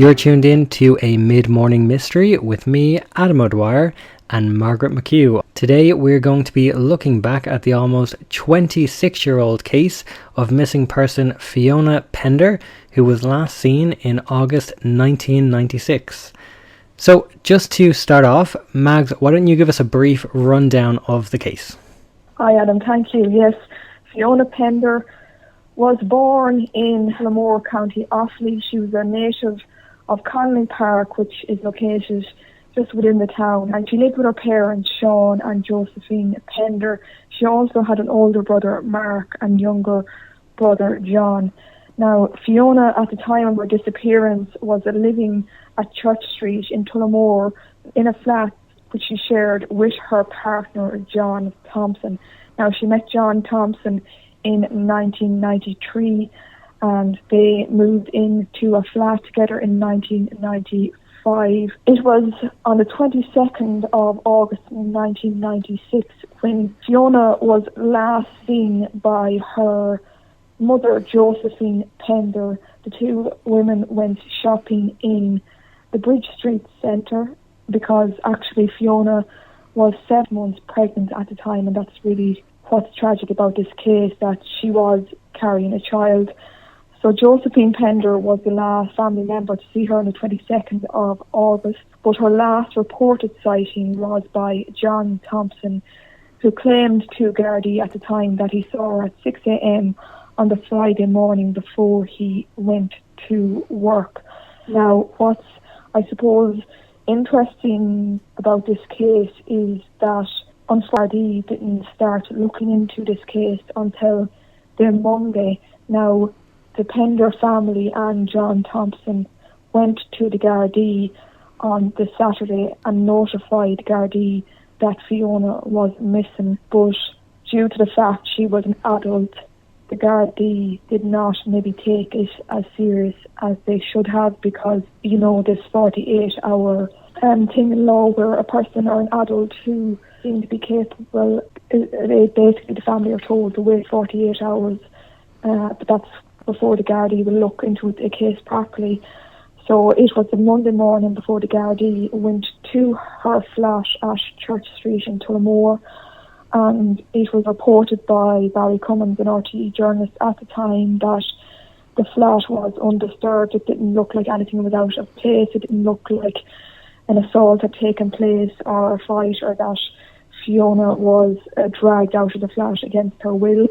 You're tuned in to a mid-morning mystery with me, Adam O'Dwyer, and Margaret McHugh. Today we're going to be looking back at the almost 26-year-old case of missing person Fiona Pender, who was last seen in August 1996. So just to start off, Mags, why don't you give us a brief rundown of the case? Hi Adam, thank you. Yes, Fiona Pender was born in Tullamore, County Offaly. She was a native of Connolly Park, which is located just within the town, and she lived with her parents Sean and Josephine Pender. She also had an older brother Mark and younger brother John. Now, Fiona at the time of her disappearance was living at Church Street in Tullamore in a flat which she shared with her partner John Thompson. Now, she met John Thompson in 1993 and they moved into a flat together in 1995. It was on the 22nd of August 1996 when Fiona was last seen by her mother, Josephine Pender. The two women went shopping in the Bridge Street Centre because actually Fiona was 7 months pregnant at the time, and that's really what's tragic about this case, that she was carrying a child. So Josephine Pender was the last family member to see her on the 22nd of August, but her last reported sighting was by John Thompson, who claimed to Gardaí at the time that he saw her at 6 a.m. on the Friday morning before he went to work. Now, what's, I suppose, interesting about this case is that Gardaí didn't start looking into this case until the Monday. Now, the Pender family and John Thompson went to the Gardaí on the Saturday and notified Gardaí that Fiona was missing, but due to the fact she was an adult, the Gardaí did not maybe take it as serious as they should have, because, you know, this 48-hour thing in law where a person or an adult who seemed to be capable, basically the family are told to wait 48 hours, but that's before the Gardaí will look into the case properly. So it was the Monday morning before the Gardaí went to her flat at Church Street in Tullamore, and it was reported by Barry Cummins, an RTE journalist at the time, that the flat was undisturbed. It didn't look like anything was out of place. It didn't look like an assault had taken place or a fight, or that Fiona was dragged out of the flat against her will.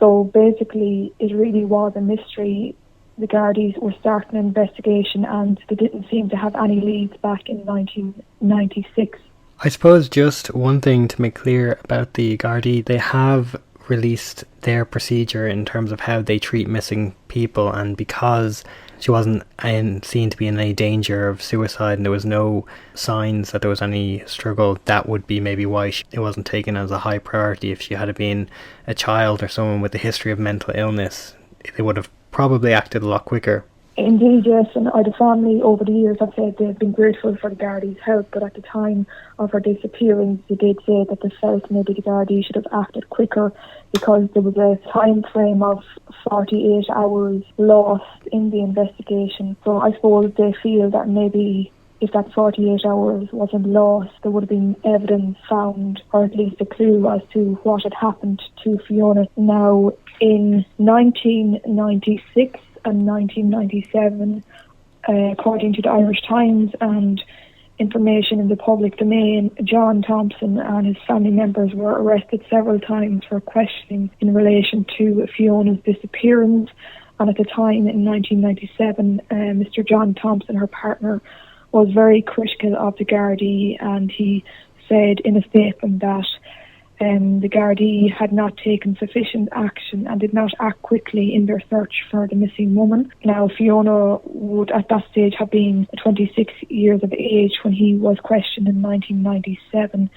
So basically, it really was a mystery. The Gardaí were starting an investigation and they didn't seem to have any leads back in 1996. I suppose just one thing to make clear about the Gardaí, they have released their procedure in terms of how they treat missing people, and because she wasn't seen to be in any danger of suicide and there was no signs that there was any struggle, that would be maybe why it wasn't taken as a high priority. If she had been a child or someone with a history of mental illness, they would have probably acted a lot quicker. Indeed, yes, and the family over the years have said they've been grateful for the Gardaí's help, but at the time of her disappearance they did say that they felt maybe the Gardaí should have acted quicker, because there was a time frame of 48 hours lost in the investigation. So I suppose they feel that maybe if that 48 hours wasn't lost, there would have been evidence found, or at least a clue as to what had happened to Fiona. Now, in 1996 and 1997, according to the Irish Times and information in the public domain, John Thompson and his family members were arrested several times for questioning in relation to Fiona's disappearance. And at the time, in 1997, Mr. John Thompson, her partner, was very critical of the Gardaí, and he said in a statement that the Gardaí had not taken sufficient action and did not act quickly in their search for the missing woman. Now, Fiona would at that stage have been 26 years of age when he was questioned in 1997,